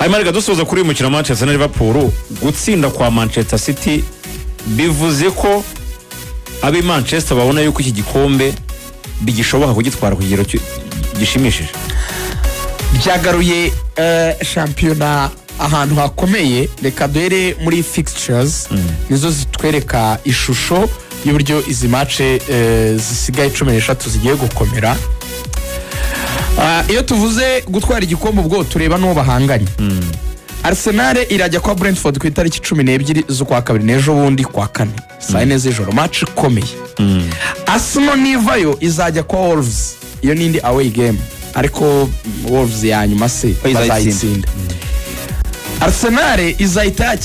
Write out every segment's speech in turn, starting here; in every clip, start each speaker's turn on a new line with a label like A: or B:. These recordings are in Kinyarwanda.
A: hanyuma reka dusoza kuri uyu mukino Manchester na Liverpool. Gutsinda kwa Manchester City bivuze ko abi Manchester babona yuko iki gikombe bigishoboka kugitwara ku kigero gishimishije.
B: Byagaruye shampiyona ahantu hakomeye. Reka duhere muri fixtures nizo zitwereka ishusho y'uburyo izi match zisigaye 13 zigiye gukomera. Iyo tuvuze gutwara igikombe ubwo tureba n'uwo bahanganye. Arsenal irajya kwa Brentford ku itariki 12 z'ukwa kabiri n'ejo bundi kwa kane saa 4 z'ijoro, match ikomeye. Arsenal nivayo izajya kwa Wolves, iyo nindi away game, ariko Wolves ya nyuma se bazayitsinda. Arsenal izahita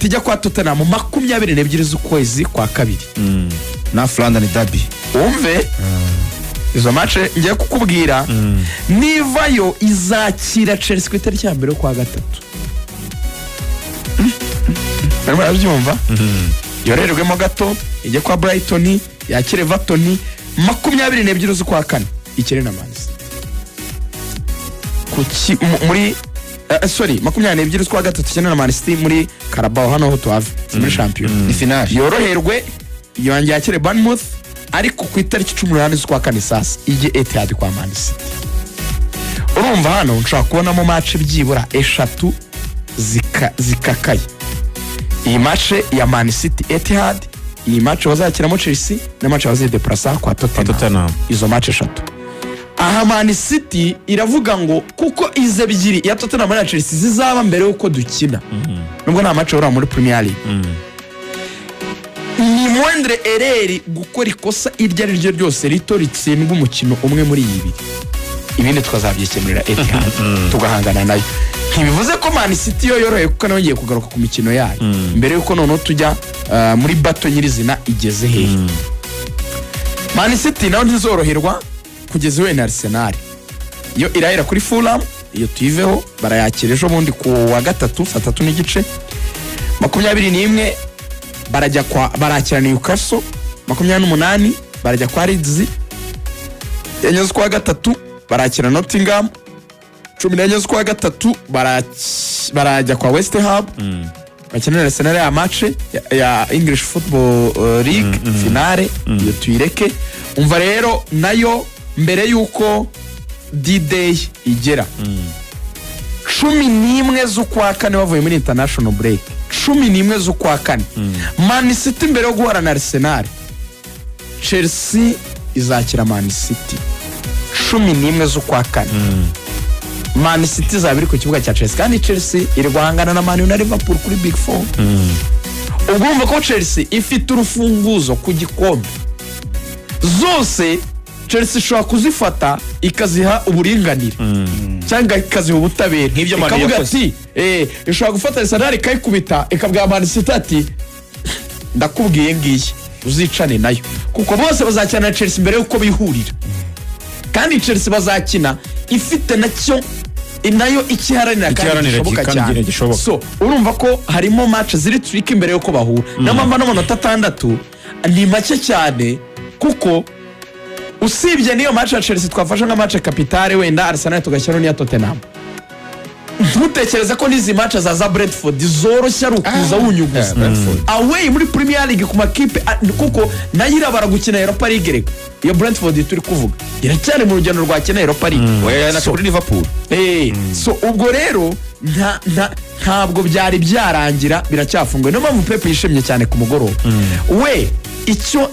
B: ijya kwa Tottenham 22 z'ukwezi kwa kabiri
C: na London derby.
B: Umve izo match ngiye kukubwira. Nivayo izakira Chelsea ku itariki ya mbere kwa gatatu. Murabyumva? Yorerwemo gato ijye kwa Brighton, yakire Everton 22 z'ukwa kane ikire na Man City. Muri 22 z'ukwa gatatu ikine na Man City muri Carabao hano ho tuave muri champion
C: ni final.
B: Yoroherwe yonge yakire Bournemouth, ariko ku itariki 18 z'ukwa kane sasa ije Etihad kwa Man City. Urumva hano nshaka kubonamo match byibura eshatu zikakaye. Iyi match ya Man City Etihad, iyi match bazakiramo Chelsea na match bazideplasa kwa Tottenham. Izo match eshatu. Aha Man City iravuga ngo kuko ize ebyiri ya Tottenham na Chelsea zizaba mbere uko dukina. Nubwo nta match ora muri Premier League. Ni moindre erreur gukora ikosa iryo ari ryo ryose rito ritsindwa umukino umwe muri ibi. Ibindi twazabyikemurira Etihad tugahangana nayo. Ntibivuze ko Man City yo yoroye kuko nayo ngiye kugaruka ku mikino yayo mbere yuko none tujya muri bato nyirizina igeze hehe. Man City nayo ntizoroherwa kugeza we na Arsenal. Yo irahera kuri Fulham, iyo tuyiveho barayakira ejo bundi ku wa gatatu saa 3 n'igice. 21 barakira Newcastle. 28 barajya kwa Leeds. Enyezo kwa gatatu barakira Nottingham. 14 z'ukwa gatatu barajya kwa West Ham. Bakenera Arsenal ya match ya English Football League finale iyo tuyireke. Umva rero nayo mbere yuko D-Day igera 11 z'ukwa kane bavuye muri international break. 11 z'ukwa kane Man City mbere yo guhura na Arsenal, Chelsea izakira Man City 11 z'ukwa kane. Man City zabiri ku kibuga cya Chelsea, kandi Chelsea iri guhangana na Man U na Liverpool kuri Big Four. Ugomba ko Chelsea ifite urufunguzo ku gikombe zose. Chelsea ishobora kuzifata ikaziha uburinganire cyangwa ikaziha ubutabera nk'ibyo Man U yakoze. Ishobora gufata Arsenal ikayikubita ikabwira Man City ati ndakubwiye ngiye uzicane nayo, kuko bose bazakina na Chelsea mbere yuko bihurira. Kandi Chelsea bazakina ifite nacyo inayo ikiharanira kandi gishoboka cyane. So urumva ko harimo match ziri trick imbere yuko bahura. N'amamba n'amanota 6 ni make cyane, kuko usibye niyo match ya Chelsea twafasha nka match capitale wenda Arsenal tugashyira n'iya Tottenham. Ntutekereza ko nizi match za Brentford zoroshya rukuza unyuguza away muri Premier League ku makipe, kuko nayira baragukina Europa League reka. Iyo Brentford turi kuvuga iracyari mu rugendo rwa kena Europa League
C: na kuri Liverpool.
B: So ubwo rero ntabwo byari byarangira, biracyafunguye. No mpamvu Pep yishimye cyane ku mugoroba. We icyo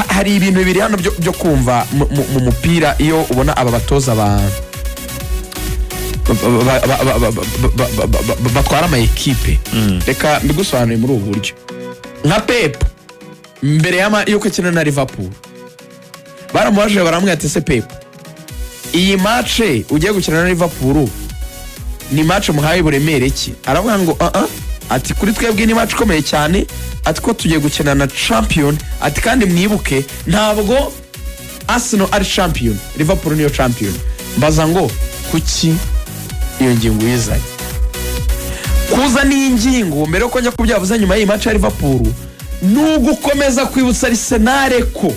B: hari ibintu bibiri hano byo kumva mu mupira iyo ubona aba batoza batwara ama equipe. Reka mbigusobanure muri ubu buryo. Nka Pep mbere yuko akina na Liverpool baramubaje baramwe ati se Pep, iyi match ugiye gukina na Liverpool ni match muhaye buremere ki? Aravuga ngo ati kuri twebwe ni match ikomeye cyane, ati ko tugiye gukina na champion, ati kandi mwibuke ntabwo Arsenal ari champion, Liverpool niyo champion. Mbaza ngo kuki iyo ngingo yizanye kuza ni ingingo mbere ko njya kubyavuza nyuma y'iyi match ya Liverpool nugukomeza kwibutsa Arsenal ko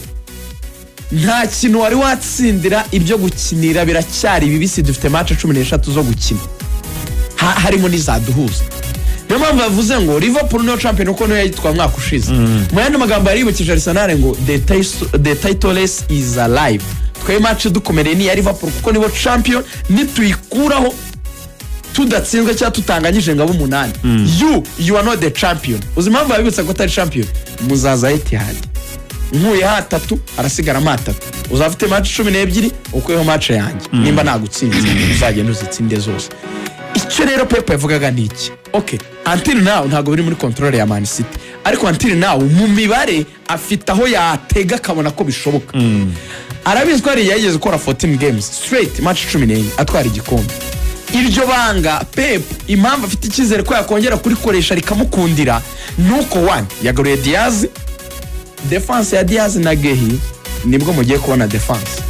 B: nta kintu wari watsindira ibyo gukinira biracyari bibisi. Dufite match 13 zo gukina. harimo n'izaduhuza. Niyo mpamvu bavuze ngo Liverpool niyo champion uko niyo yitwa mwaka ushize. Mu yandi magambo yaribukije Arsenal ngo the title race is alive. Twaye match dukomereye ni ya Liverpool kuko nibo champion, nituyikuraho tudatsinzwe cyangwa tutanganyije ngabo 8. You are not the champion. Uzi mpamvu babibutsa ko atari champion. Muzaza Etihad. Nkuye hatatu arasigara matatu. Uzafite match 12 ukweho match yanjye. Nimba nagutsinze uzagenda uzitsinde zose. Icyo rero Pep yavugaga niki? Okay, until now ntago biri muri control ya Man City. Ariko until now mu mibare afite aho yatega kabona ko bishoboka. Arabizwa ari yageze gukora 14 games straight match 14 atwara igikombe. Iryo banga Pep impamvu afite icyizere ko yakongera kurikoresha rikamukundira nuko one yagaruye Diaz, defense ya Diaz na Gehi nibwo mugiye kubona defense.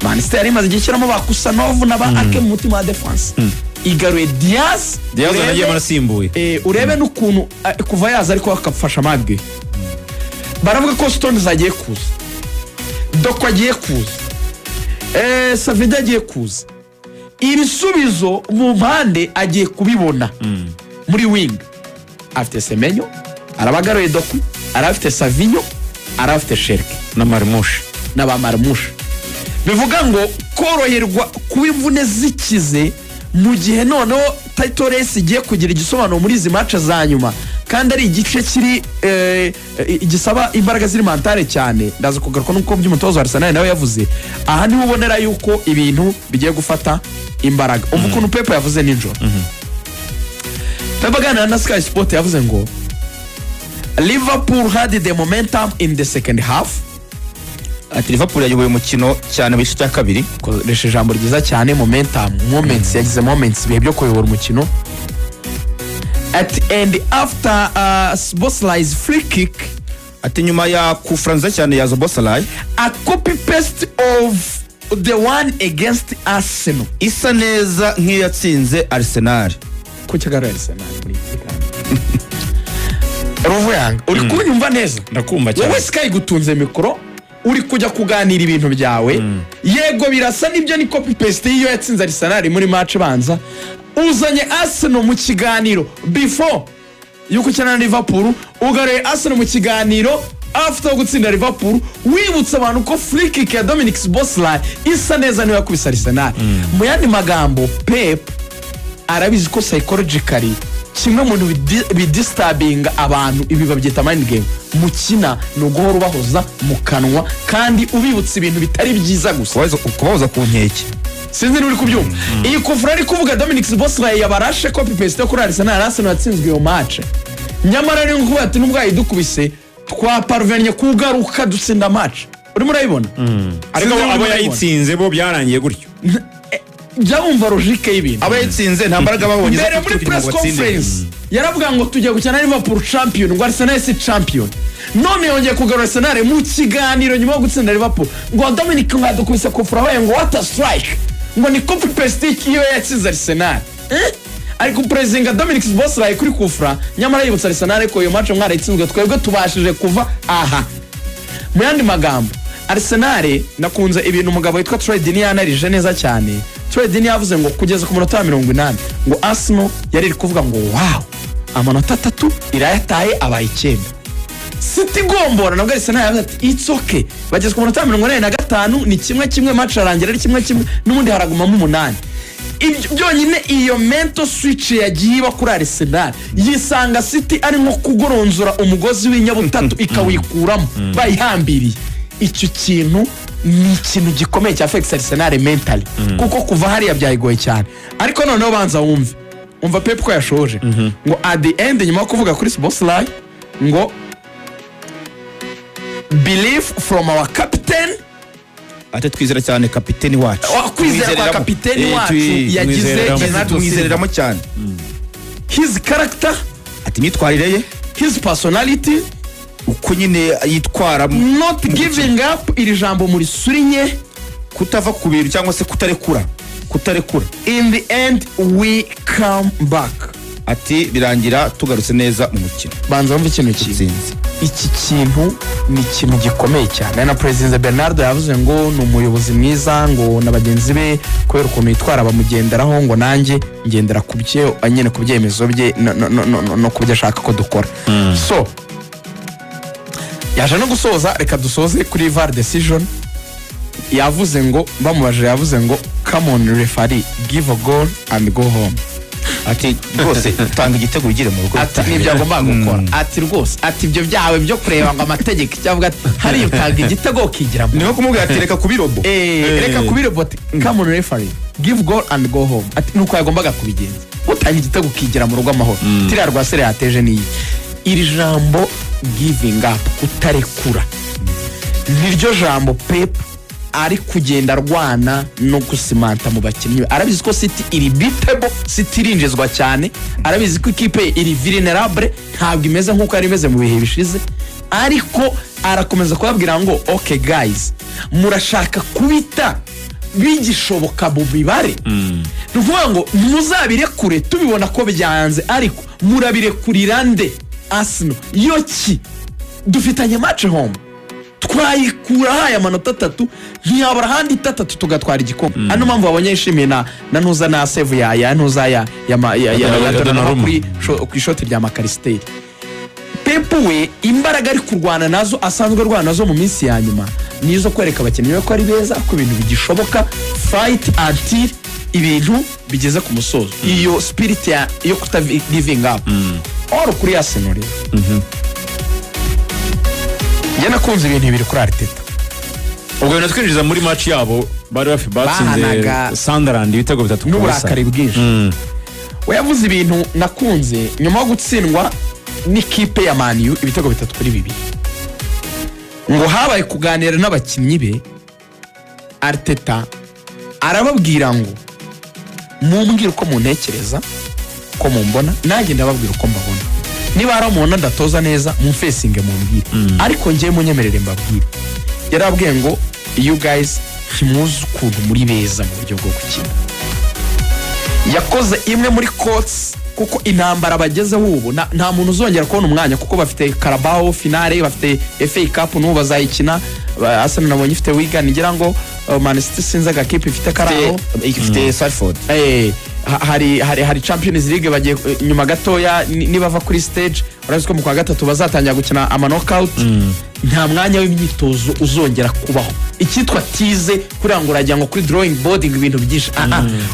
B: Man City yari maze gikiramo bakusa Novu na ba Ake mu mutima wa defense. Igaruye Diaz
A: nagiye marasimbuye.
B: Urebe n'ukuntu kuva yaza ariko akafasha Magge. Baravuga ko Stones agiye kuza. Doko agiye kuza. Savida agiye kuza. Ibisubizo mu mpande agiye kubibona. Muri wing afite Semenyo, arabagaruye Doku, arafite Savinho, arafite Sherke
A: na Marmush
B: na Marmush. Bivuga ngo koroherwa kubimvune zikize mu gihe noneho title race igiye kugira igisobanuro muri izi match za nyuma, kandi ari igice kiri igisaba imbaraga ziri mentale cyane. Ndaza kugaruka nuko by'umutozo wa Arsenal nawe yavuze aha niho ubonera yuko ibintu bigiye gufata imbaraga. Umva ukuntu Pep yavuze ninjoro. Pep aganira na Sky Sport yavuze ngo Liverpool had the momentum in the second half.
C: Ati Liverpool yayoboye umukino cyane mu gice cya kabiri.
B: Koresha ijambo ryiza cyane momentum, moments, yagize moments bihe byo kuyobora umukino. At end after Szoboszlai's free kick,
C: ati nyuma ya kufranza cyane ya Szoboszlai,
B: a copy paste of the one against Arsenal.
C: Isa neza nk'iyatsinze Arsenal.
B: Kucyagara Arsenal muri Rovuyanga uri kunyumva neza?
A: Ndakumva cyane.
B: Wowe Sky gutunze mikoro uri kujya kuganira ibintu byawe. Yego birasa nibyo ni copy paste iyo yatsinze Arsenal muri match banza. Uzanye Arsenal mu kiganiro before yuko cyana na Liverpool, ugaruye Arsenal mu kiganiro after gutsinda Liverpool, wibutsa abantu ko free kick ya Dominic Szoboszlai isa neza niyo yakubise Arsenal. Mu yandi magambo Pep arabizi ko psychologically kimwe mu bidisturbing abantu ibi babyita mind game mukina no guhora ubahoza mu kanwa kandi ubibutsa ibintu bitari byiza gusa.
C: Kubahoza ku nkeke.
B: Sinzi uri kubyumva. Iyi kufura ari kuvuga Dominic Szoboszlai yabarashe copy paste kuri Arsenal. Arsenal yatsinzwe iyo match. Nyamara rero ngo ati nubwo yidukubise twa parvenye kugaruka dutsinda match. Uri murayibona?
A: Ariko abo yayitsinze bo byarangiye gutyo.
B: Byumva logique y'ibintu.
C: Aba yatsinze nta mbaraga babonye.
B: Mbere muri press conference yaravuga ngo tujye gukina Liverpool champion, ngo Arsenal si champion. None yongeye kugarura Arsenal mu kiganiro nyuma yo gutsinda Liverpool. Ngo Dominic ngadukubise kufura we ngo what a strike. Ngo ni copy paste iyo yatsinze Arsenal. Ariko president Dominic Szoboszlai kuri kufura nyamara yibutsa Arsenal ko iyo match mwara itsinzwe twebwe tubashije kuva aha. Mu yandi magambo Arsenal nakunze ibintu umugabo witwa Troy Deeney yanarije neza cyane. Troy Deeney yavuze ngo kugeza ku munota wa 80 ngo Arsenal yari kuvuga ngo wow amanota 3 irayataye abaye 9. City gombora nabwo Arsenal yavuze ati it's okay. Bageze ku munota wa 45 ni kimwe match arangira ari kimwe n'ubundi haragumamo 8. Byonyine iyo mental switch yagiye iba kuri Arsenal yisanga City ari nko kugoronzora umugozi w'inyabutatu ikawikuramo bayihambiriye. Icyo kintu ni ikintu gikomeye cya affect Arsenal mentally kuko kuva hariya byayigoye cyane. Ariko noneho banza umva Pep ko yashoje ngo at the end nyuma kuvuga kuri Szoboszlai ngo believe from our captain.
C: Ate twizera cyane kapiteni wacu.
B: Kwizera kwa kapiteni wacu yagize
C: tumwizereramo cyane.
B: His character,
C: ati myitwarire ye,
B: his personality,
C: uko nyine yitwara,
B: not giving up. Iri jambo muri surinye
C: kutava ku bintu cyangwa se kutarekura.
B: In the end we come back.
C: ati birangira tugarutse neza mu mukino
B: banza wumve ikintu cyiza.
C: Itsinze.
B: Iki kintu ni ikintu gikomeye cyane na President Bernardo yavuze ngo ni umuyobozi mwiza ngo na bagenzi be kubera ukuntu yitwara bamugenderaho ngo nanjye ngendera ku bye nyine ku byemezo bye no kubyo ashaka ko dukora. So yaje no gusoza, reka dusoze kuri VAR decision. Yavuze ngo bamubaje, yavuze ngo come on referee, give a goal and go home.
C: Ati rwose tanga igitego ugire mu rugo.
B: Ati nibyo agomba gukora. Ati rwose ati ibyo byawe byo kureba ngo amategeko cyavuga ati hari utanga igitego ukigira.
C: Niho kumubwira ati reka kubirobo.
B: Reka kubirobo ati come on referee, give goal and go home. Ati nuko yagombaga kubigenza. Utanga igitego ukigira mu rugo amahoro. Tira rwasere yateje niyi. Iri jambo giving up, kutarekura. Niryo jambo Pep ari kugenda rwana no gusimanta mu bakinnyi. Arabizi ko City iri beatable, City irinjezwa cyane. Arabizi ko ikipe iri vulnerable, ntabwo imeze nkuko ari imeze mu bihe bishize. Ariko arakomeza kubabwira ngo okay guys, murashaka kubita bigishoboka mu bibare. Nuvuga ngo muzabirekure tubibona ko byanze, ariko murabirekurira nde? Arsenal yoki dufitanye match home, twayikura haya manota 3 ntiyabara handi 3 tugatwara igikombe. Ano mpamvu babonye ishimiye na ntuza na save ya ntuza ya ku ishoti rya Makaristeri. Pep we imbaraga ari kurwana nazo, asanzwe arwana nazo mu minsi ya nyuma, nizo kwereka abakinnyi ko ari beza, ko ibintu bigishoboka, fight until ibintu bigeze ku musozo. Iyo spirit yo kuta giving up oro kuri Arsenal. Njye nakunze ibintu biri kuri Arteta.
A: Ubwo natwinjiza muri match yabo bari batsinze Sunderland ibitego 3 ku busa.
B: N'uburakari bwinshi. We yavuze ibintu nakunze nyuma yo gutsindwa n'ikipe ya Man U ibitego 3-2. Ngo habaye kuganira n'abakinnyi be, Arteta arababwira ngo mumbwire uko muntekereza, ko mumbona, nanjye ndababwira uko mbabona. Niba ari umuntu ndatoza neza mu facing mumbwire, ariko ngiye munyemerere mbabwire. Yarabwiye ngo you guys ntimuzi ukuntu muri beza mu buryo bwo gukina. Yakoze imwe muri courts kuko intambara bagezeho ubu nta muntu uzongera kubona umwanya kuko bafite Carabao finale, bafite FA Cup n'ubu bazayikina. Arsenal nabonye ifite Wigan, ngira ngo Man City sinza gakipe ifite Carabao,
C: ifite Salford.
B: Hari Champions League bagiye nyuma gatoya nibava kuri stage. Urazi ko mu kwa gatatu bazatangira gukina ama knockout. Nta mwanya w'imyitozo uzongera kubaho. Icyitwa tize kuranga urajya ngo kuri drawing board ibintu byinshi.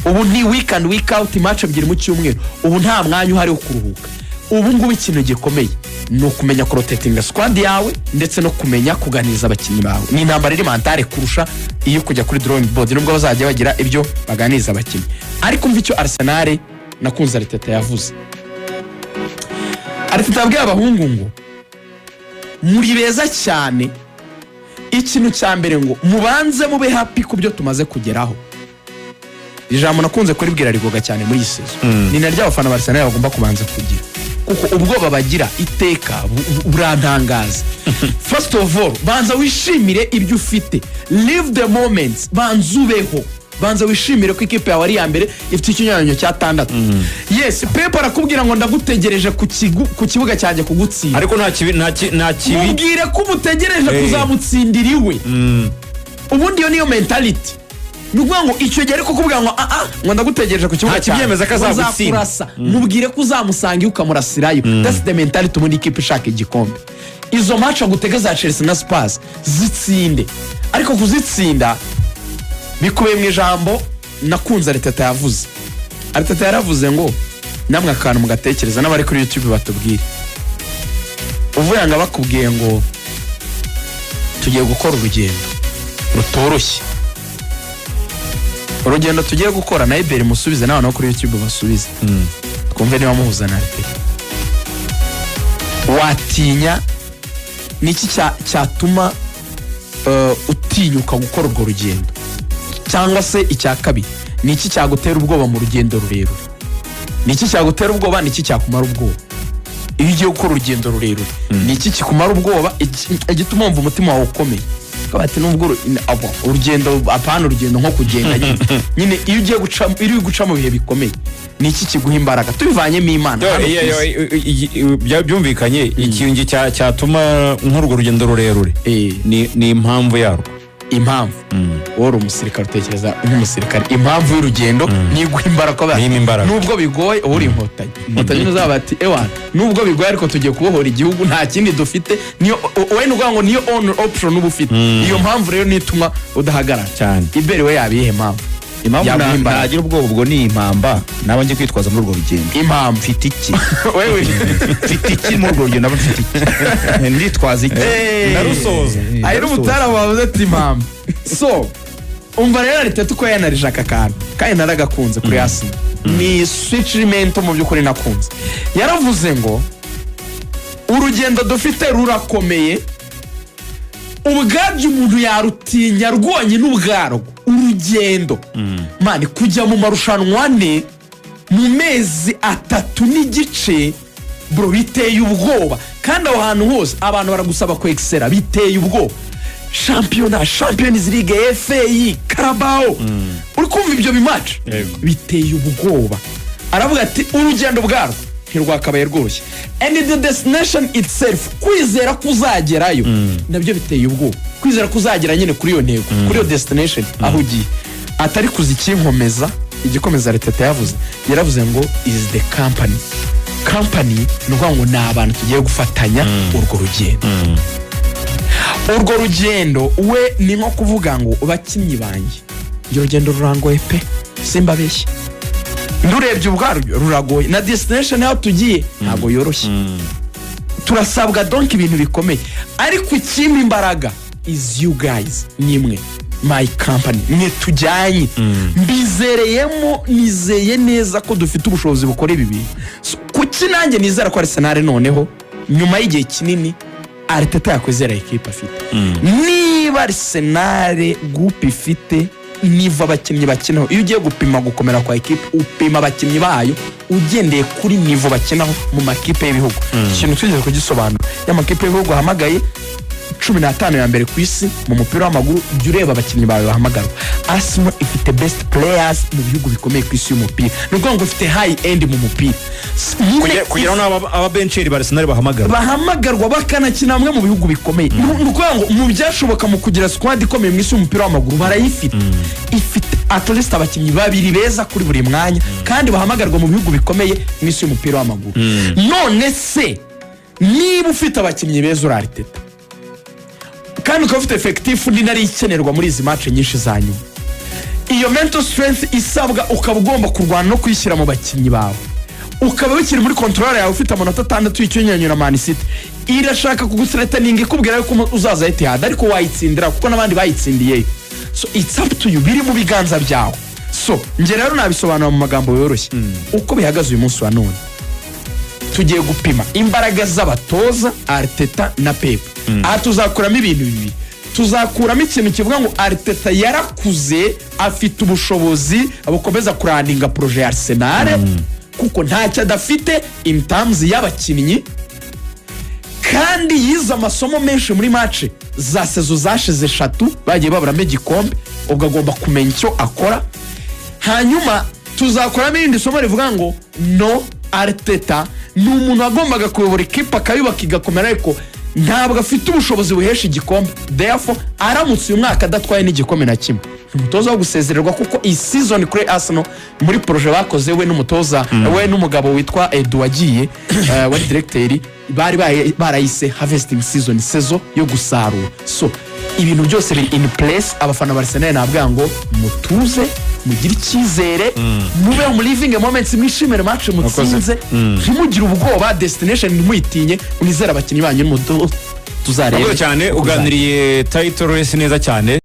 B: Ubu ni week and week out match ebyiri mu cyumweru. Ubu nta mwanya uhari wo kuruhuka. Ubu ngubu ikintu gikomeye no kumenya rotating squad yawe ndetse no kumenya kuganiza abakinnyi bawe. Ni intambara iri mentale kurusha iyo kujya kuri drawing board, nubwo bazajya bagira ibyo baganiza abakinnyi. Ariko umva icyo Arsenal nakunze Arteta yavuze. Arteta yabwiye abahungu ngo muri beza cyane, ikintu cya mbere ngo mubanze mube happy kubyo tumaze kugeraho. Ijambo nakunze kuribwira rigoga cyane muri season. Ni naryo abafana ba Arsenal bagomba kubanza kugira, kuko ubwoba bagira iteka burantangaza. First of all, banza wishimire ibyo ufite, live the moments, banzubeho, banza wishimire ko ikipe yawe ari ya mbere ifite ikinyuranyo cya 6. Yes, Pep arakubwira ngo ndagutegereje ku kibuga cyanjye kugutsinda,
A: ariko nta kibi
B: mubwire ko umutegereje kuzamutsindira iwe. Ubundi yo niyo mentality. Nukuvuga ngo icyo gihe ariko kubwira ngo ngo ndagutegereje ku kibuga cyanjye,
A: kibyemeza ko azagutsinda.
B: Mubwire ko uzamusanga ukamurasirayo. That's the mentality ubundi ikipe ishaka igikombe. Izo match agutega za Chelsea na Spurs zitsinde, ariko kuzitsinda bikubiye mu ijambo nakunze Arteta yavuze. Arteta yaravuze ngo namwe akantu mugatekereza n'abari kuri YouTube batubwire. Uvuye ngo bakubwiye ngo tugiye gukora urugendo rutoroshye, urugendo tugiye gukora na Iberi musubize n'abantu kuri YouTube basubize. Twumve niba muhuza na Arteta. Watinya niki cyatuma utinyuka gukora urwo rugendo, cyangwa se icya kabiri niki cyagutera ubwoba mu rugendo rurerure? Niki cyagutera ubwoba, niki cyakumara ubwoba iyo ugiye gukora urugendo rurerure? Niki kikumara ubwoba, igituma wumva umutima wawe ukomeye? bati nubwo urugendo apana urugendo nko kugenda nyine iyo ugiye guca mu bihe bikomeye ni iki kiguha imbaraga tubivanyemo Imana
A: byumvikanye ikintu cyatuma nk'urwo rugendo rurerure ni impamvu yarwo
B: impamvu wari umusirikare utekereza nk'umusirikare impamvu y'urugendo ni guha imbaraga nubwo bigoye uri inkotanyi uzaba ati ewa nubwo bigoye ariko tugiye kubohora igihugu nta kindi dufite niyo wowe nuvuga ngo niyo on option uba ufite iyo mpamvu rero nituma udahagarara
A: cyane
B: ibere we yabihe impamvu
C: nagira ubwoba ubwo ni impamba naba ngiye kwitwaza muri urwo rugendo
B: impamvu
C: mfite iki
B: wewe
C: mfite iki muri urwo rugendo naba mfite iki nditwaza iki
A: narusoza
B: ari umutara wavuze ati impamvu so umva rero Arteta uko yanarije aka kantu kandi naragakunze kuri Arsenal ni switchment mu by'ukuri nakunze yaravuze ngo urugendo dufite rurakomeye ubwabyo umuntu yarutinya rwonye n'ubwarwo urugendo mani kujya mu marushanwa ane mu mezi 3 n'igice bro biteye ubwoba kandi aho hantu hose abantu baragusaba ko excella biteye ubwoba Champions League FA Carabao uri kumva ibyo bimatch biteye ubwoba aravuga ati urugendo bwarwo ntirwakabaye rworoshye and the destination itself kwizera kuzagerayo nabyo biteye ubwoba kwizera kuzagera nyine kuri iyo ntego kuri iyo destination aho ugiye atari kuzikinkomeza igikomeza Arteta yaravuze ngo is the company nuko ngo ni abantu tugiye gufatanya urwo rugendo urwo rugendo we ni nko kuvuga ngo abakinnyi banjye urugendo rurangoye pe simba beshye ndurebye ubwaryo ruragoye na destination aho tugiye ntabwo yoroshye turasabwa donc ibintu bikomeye ariko ikindi imbaraga is you guys nimwe my company mwe tujyanye mbizereyemo nizeye neza ko dufite ubushobozi bukora ibi bintu kuki nanjye nizera ko Arsenal noneho nyuma y'igihe kinini Arteta yakwizera equipe afite niba Arsenal group ifite niva abakinnyi bakinaho iyo ugiye gupima gukomera kwa equipe upima abakinnyi bayo ugendeye kuri nivo bakinaho mu makipe y'ibihugu ikintu twigeze kugisobanura y'amakipe y'ibihugu ahamagaye 15 ya mbere ku isi mu mupira w'amaguru jya ureba abakinnyi bawe bahamagarwa Arsenal ifite best players mu bihugu bikomeye ku isi y'umupira ni ukuvuga ngo ifite high end mu mupira
A: kugira ngo ababencheri ba Arsenal bahamagarwa
B: bakanakina hamwe mu bihugu bikomeye ni ukuvuga ngo mu byashoboka mu kugira squad ikomeye mu isi y'umupira w'amaguru barayifite ifite at least abakinnyi babiri beza kuri buri mwanya kandi bahamagarwa mu bihugu bikomeye mu isi y'umupira w'amaguru none se niba ufite abakinnyi beza uri Arteta kandi ukaba ufite effective ni nari ikenerwa muri izi match nyinshi za nyuma iyo mental strength isabwa ukaba ugomba kurwana no kwishyira mu bakinnyi bawe ukaba bikiri muri control yawe ufite amanota 6 y'icyonyanyura Man City irashaka kugusretaninga ikubwira yuko uzaza Etihad ariko wayitsindira kuko nabandi bayitsindiye so it's up to you biri mu biganza byawe so nge rero nabisobanura mu magambo yoroshye uko bihagaze uyu munsi wa none tugiye gupima imbaraga z'abatoza Arteta na Pep aha tuzakuramo ibintu bibi tuzakuramo ikintu kivuga ngo Arteta yarakuze afite ubushobozi bukomeza kurandinga projet ya Arsenal kuko ntacyo adafite in terms y'abakinnyi kandi yize amasomo menshi muri match za sezo zashize 3 bagiye baburamo igikombe ubwo agomba kumenya icyo akora hanyuma tuzakuramo irindi somo rivuga ngo no Arteta ni umuntu wagombaga kuyobora ikipe akayubaka igakomera ariko ntabwo afite ubushobozi buhesha igikombe therefore aramutse uyu mwaka adatwaye n'igikombe na kimwe umutoza wo gusezererwa kuko iyi season kuri Arsenal muri projet bakoze we n'umutoza we n'umugabo witwa Edu wagiye wa directeur bari barayise harvesting season yo gusarura so ibintu byose biri in place abafana ba Arsenal nabwa ngo mutuze mugire icyizere mube mu living moments mwishimire match mutsinze ntimugire ubwoba destination ntimuyitinye unizera abakinnyi banyu n'umuto tuzareba
A: cyane uganiriye title race neza cyane